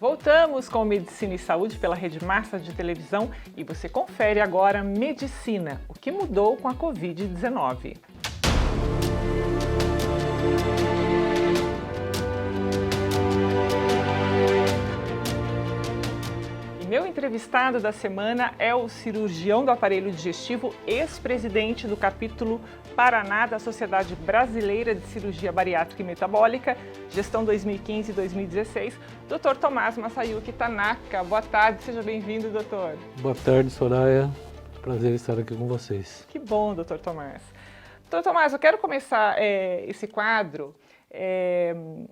Voltamos com Medicina e Saúde pela Rede Massa de televisão e você confere agora Medicina, o que mudou com a Covid-19. Meu entrevistado da semana é o cirurgião do aparelho digestivo, ex-presidente do capítulo Paraná da Sociedade Brasileira de Cirurgia Bariátrica e Metabólica, gestão 2015 e 2016, Dr. Tomás Masayuki Tanaka. Boa tarde, seja bem-vindo, doutor. Boa tarde, Soraya. Prazer estar aqui com vocês. Que bom, doutor Tomás. Doutor Tomás, eu quero começar esse quadro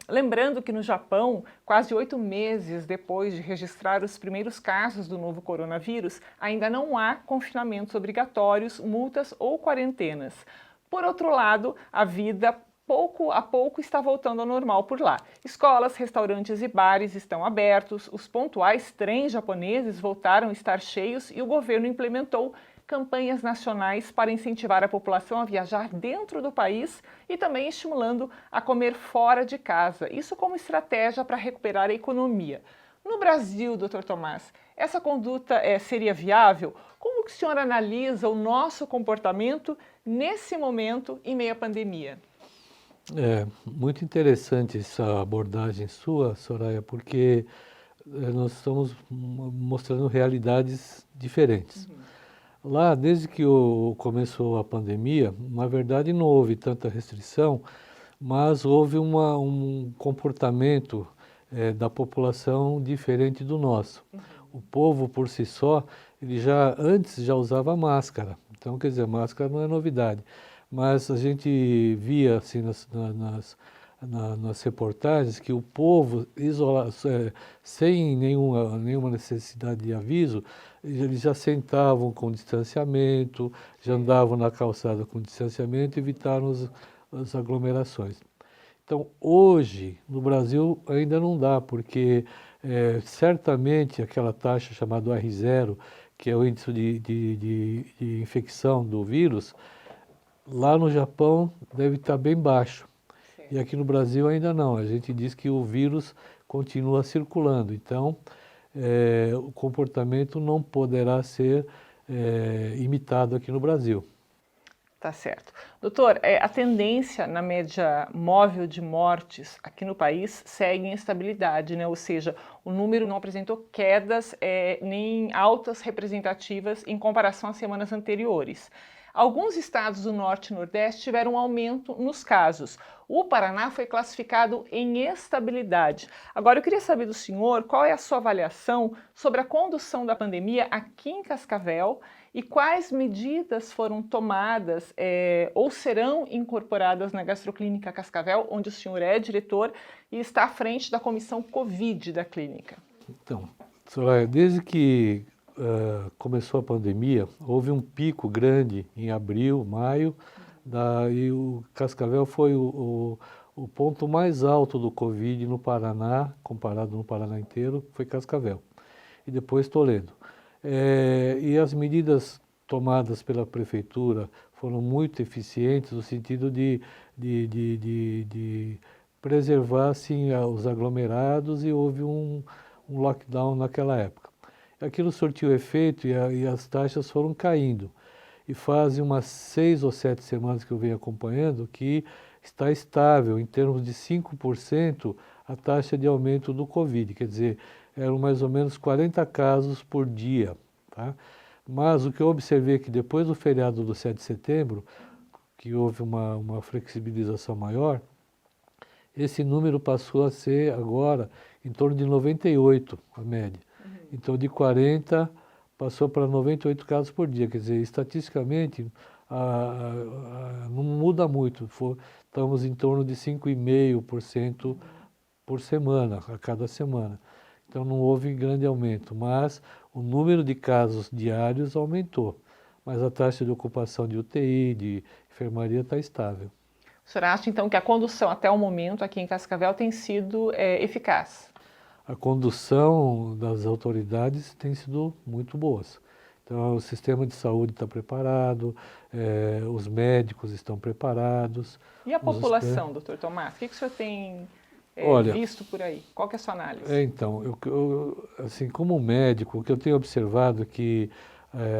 lembrando que no Japão, quase 8 meses depois de registrar os primeiros casos do novo coronavírus, ainda não há confinamentos obrigatórios, multas ou quarentenas. Por outro lado, a vida pouco a pouco está voltando ao normal por lá. Escolas, restaurantes e bares estão abertos, os pontuais trens japoneses voltaram a estar cheios e o governo implementou campanhas nacionais para incentivar a população a viajar dentro do país e também estimulando a comer fora de casa, isso como estratégia para recuperar a economia. No Brasil, Dr. Tomás, essa conduta seria viável? Como que o senhor analisa o nosso comportamento nesse momento em meio à pandemia? É muito interessante essa abordagem sua, Soraya, porque nós estamos mostrando realidades diferentes. Lá, desde que começou a pandemia, na verdade não houve tanta restrição, mas houve um comportamento da população diferente do nosso. O povo, por si só, ele antes já usava máscara. Então, quer dizer, máscara não é novidade. Mas a gente via assim, nas reportagens que o povo, sem nenhuma necessidade de aviso, eles já sentavam com distanciamento, já andavam na calçada com distanciamento, evitaram as aglomerações. Então, hoje, no Brasil, ainda não dá, porque certamente aquela taxa chamada R0, que é o índice de infecção do vírus, lá no Japão deve estar bem baixo. E aqui no Brasil ainda não. A gente diz que o vírus continua circulando. Então, o comportamento não poderá ser imitado aqui no Brasil. Tá certo. Doutor, a tendência na média móvel de mortes aqui no país segue em estabilidade, né? Ou seja, o número não apresentou quedas nem altas representativas em comparação às semanas anteriores. Alguns estados do Norte e Nordeste tiveram um aumento nos casos. O Paraná foi classificado em estabilidade. Agora, eu queria saber do senhor qual é a sua avaliação sobre a condução da pandemia aqui em Cascavel e quais medidas foram tomadas ou serão incorporadas na Gastroclínica Cascavel, onde o senhor é diretor e está à frente da comissão Covid da clínica. Então, Soraya, desde que começou a pandemia, houve um pico grande em abril, maio, e o Cascavel foi o ponto mais alto do Covid no Paraná, comparado no Paraná inteiro, foi Cascavel. E depois Toledo. E as medidas tomadas pela prefeitura foram muito eficientes no sentido de preservar assim, os aglomerados e houve um lockdown naquela época. Aquilo surtiu efeito e as taxas foram caindo. E fazem umas 6 ou 7 semanas que eu venho acompanhando que está estável em termos de 5% a taxa de aumento do Covid. Quer dizer, eram mais ou menos 40 casos por dia. Tá? Mas o que eu observei é que depois do feriado do 7 de setembro, que houve uma flexibilização maior, esse número passou a ser agora em torno de 98, a média. Então, de 40 passou para 98 casos por dia. Quer dizer, estatisticamente, não muda muito. Estamos em torno de 5,5% por semana, a cada semana. Então, não houve grande aumento, mas o número de casos diários aumentou. Mas a taxa de ocupação de UTI, de enfermaria, está estável. O senhor acha, então, que a condução até o momento aqui em Cascavel tem sido eficaz? A condução das autoridades tem sido muito boas. Então, o sistema de saúde está preparado, os médicos estão preparados. E a população, doutor Tomás? O que o senhor tem Olha, visto por aí? Qual que é a sua análise? então, assim, como médico, o que eu tenho observado é que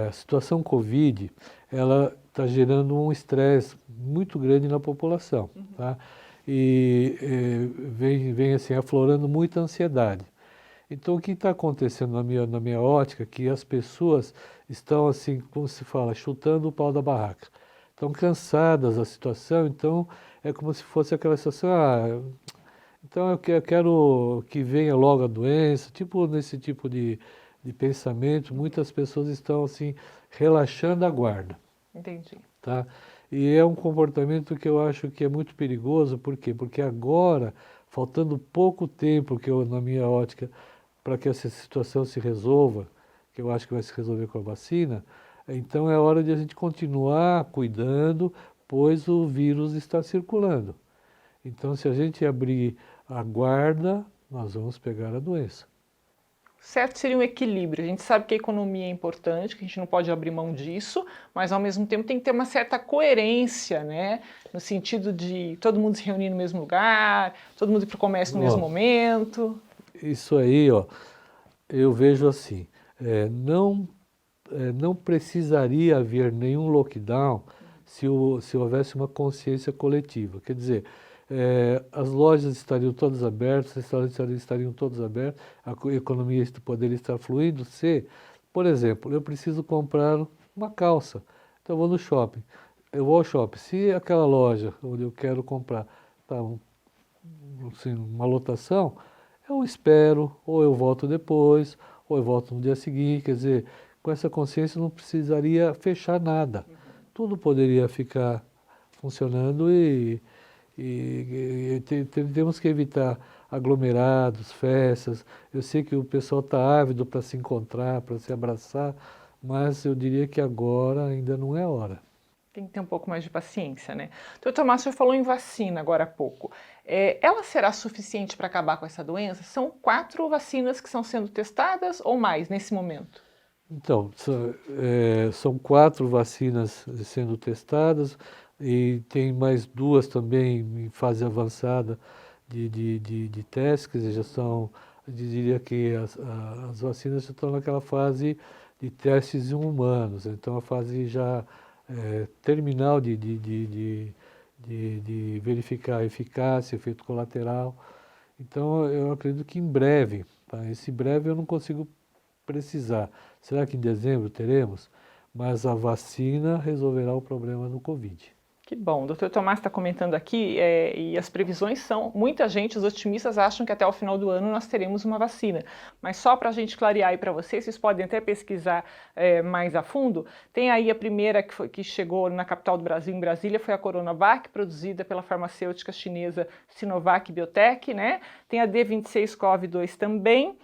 a situação Covid, ela está gerando um estresse muito grande na população, tá? E vem assim, aflorando muita ansiedade. Então, o que está acontecendo na minha ótica é que as pessoas estão, assim, como se fala, chutando o pau da barraca. Estão cansadas da situação, então é como se fosse aquela situação, então eu quero que venha logo a doença, tipo nesse tipo de pensamento, muitas pessoas estão, assim, relaxando a guarda, Entendi. tá? E é um comportamento que eu acho que é muito perigoso, por quê? Porque agora, faltando pouco tempo, na minha ótica, para que essa situação se resolva, que eu acho que vai se resolver com a vacina, então é hora de a gente continuar cuidando, pois o vírus está circulando. Então, se a gente abrir a guarda, nós vamos pegar a doença. Certo seria um equilíbrio. A gente sabe que a economia é importante, que a gente não pode abrir mão disso, mas ao mesmo tempo tem que ter uma certa coerência, né? No sentido de todo mundo se reunir no mesmo lugar, todo mundo ir para o comércio no mesmo Ó, momento. isso aí, ó, eu vejo assim, não precisaria haver nenhum lockdown se houvesse uma consciência coletiva. Quer dizer, as lojas estariam todas abertas, os restaurantes estariam todos abertos, a economia poderia estar fluindo se, por exemplo, eu preciso comprar uma calça, então eu vou no shopping. Eu vou ao shopping, se aquela loja onde eu quero comprar está assim, uma lotação, eu espero, ou eu volto depois, ou eu volto no dia seguinte, quer dizer, com essa consciência não precisaria fechar nada. Tudo poderia ficar funcionando temos que evitar aglomerados, festas. Eu sei que o pessoal está ávido para se encontrar, para se abraçar, mas eu diria que agora ainda não é a hora. Tem que ter um pouco mais de paciência, né? Doutor Tomás, o senhor falou em vacina agora há pouco. Ela será suficiente para acabar com essa doença? São 4 vacinas que estão sendo testadas ou mais nesse momento? Então, são 4 vacinas sendo testadas e tem mais 2 também em fase avançada de testes, quer dizer, eu diria que as vacinas já estão naquela fase de testes em humanos, então a fase já terminal de verificar a eficácia, efeito colateral. Então, eu acredito que em breve, tá? Esse breve eu não consigo precisar. Será que em dezembro teremos? Mas a vacina resolverá o problema do Covid. Que bom. O doutor Tomás está comentando aqui, e as previsões são, muita gente, os otimistas acham que até o final do ano nós teremos uma vacina. Mas só para a gente clarear aí para vocês podem até pesquisar mais a fundo, tem aí a primeira que chegou na capital do Brasil, em Brasília, foi a Coronavac, produzida pela farmacêutica chinesa Sinovac Biotech, né? Tem a D26CoV2 também,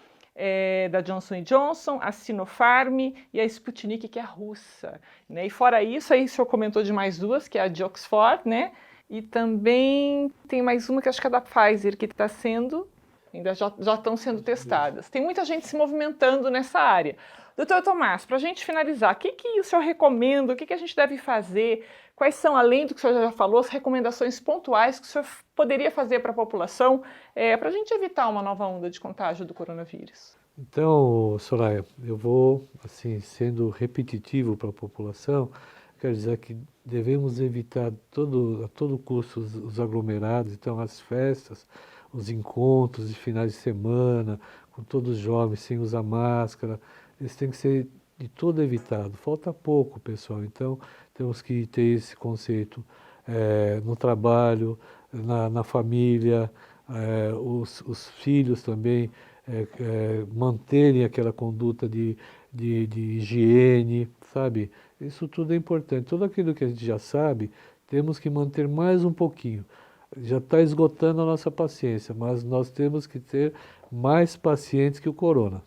da Johnson Johnson, a Sinopharm e a Sputnik, que é a russa, né? E fora isso, aí o senhor comentou de mais 2, que é a de Oxford, né? E também tem mais uma que acho que é da Pfizer, que está sendo, ainda já estão sendo testadas. Tem muita gente se movimentando nessa área. Doutor Tomás, para a gente finalizar, o que o senhor recomenda, o que a gente deve fazer? Quais são, além do que o senhor já falou, as recomendações pontuais que o senhor poderia fazer para a população para a gente evitar uma nova onda de contágio do coronavírus? Então, Soraya, eu vou, assim, sendo repetitivo para a população, quero dizer que devemos evitar a todo custo os aglomerados, então as festas, os encontros de finais de semana, com todos os jovens sem usar máscara, isso tem que ser de todo evitado. Falta pouco, pessoal, então temos que ter esse conceito no trabalho, na família, os filhos também manterem aquela conduta de higiene, sabe? Isso tudo é importante. Tudo aquilo que a gente já sabe, temos que manter mais um pouquinho. Já está esgotando a nossa paciência, mas nós temos que ter mais pacientes que o corona.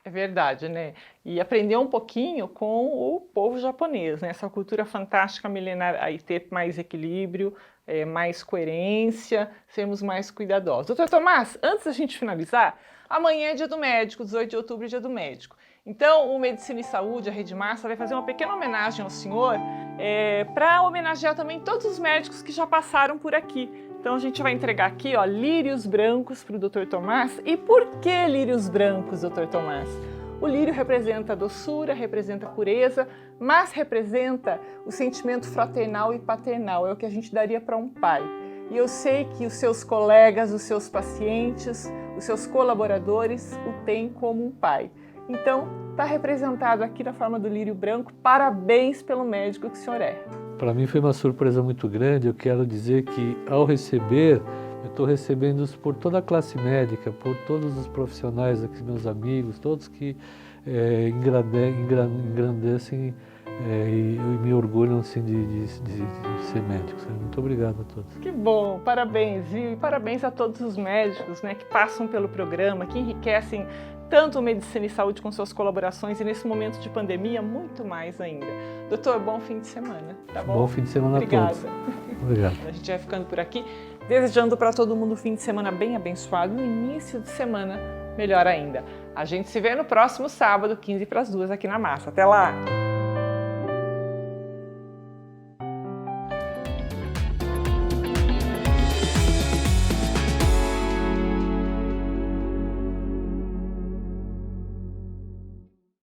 É verdade, né? E aprender um pouquinho com o povo japonês, né? Essa cultura fantástica milenar, aí ter mais equilíbrio, mais coerência, sermos mais cuidadosos. Doutor Tomás, antes da gente finalizar, amanhã é dia do médico, 18 de outubro é dia do médico. Então, o Medicina e Saúde, a Rede Massa, vai fazer uma pequena homenagem ao senhor para homenagear também todos os médicos que já passaram por aqui. Então a gente vai entregar aqui, ó, lírios brancos para o Dr. Tomás. E por que lírios brancos, Dr. Tomás? O lírio representa doçura, representa pureza, mas representa o sentimento fraternal e paternal, é o que a gente daria para um pai. E eu sei que os seus colegas, os seus pacientes, os seus colaboradores o têm como um pai. Então, está representado aqui na forma do lírio branco. Parabéns pelo médico que o senhor é. Para mim foi uma surpresa muito grande. Eu quero dizer que, ao receber, eu estou recebendo por toda a classe médica, por todos os profissionais aqui, meus amigos, todos que engrandecem e me orgulham assim, de ser médicos. Muito obrigado a todos. Que bom, parabéns, viu? E parabéns a todos os médicos, né, que passam pelo programa, que enriquecem tanto Medicina e Saúde com suas colaborações e nesse momento de pandemia, muito mais ainda. Doutor, bom fim de semana, tá bom? Bom fim de semana Obrigada. a todos. Obrigado. A gente vai ficando por aqui, desejando para todo mundo um fim de semana bem abençoado, um início de semana melhor ainda. A gente se vê no próximo sábado, 1:45, aqui na Massa. Até lá!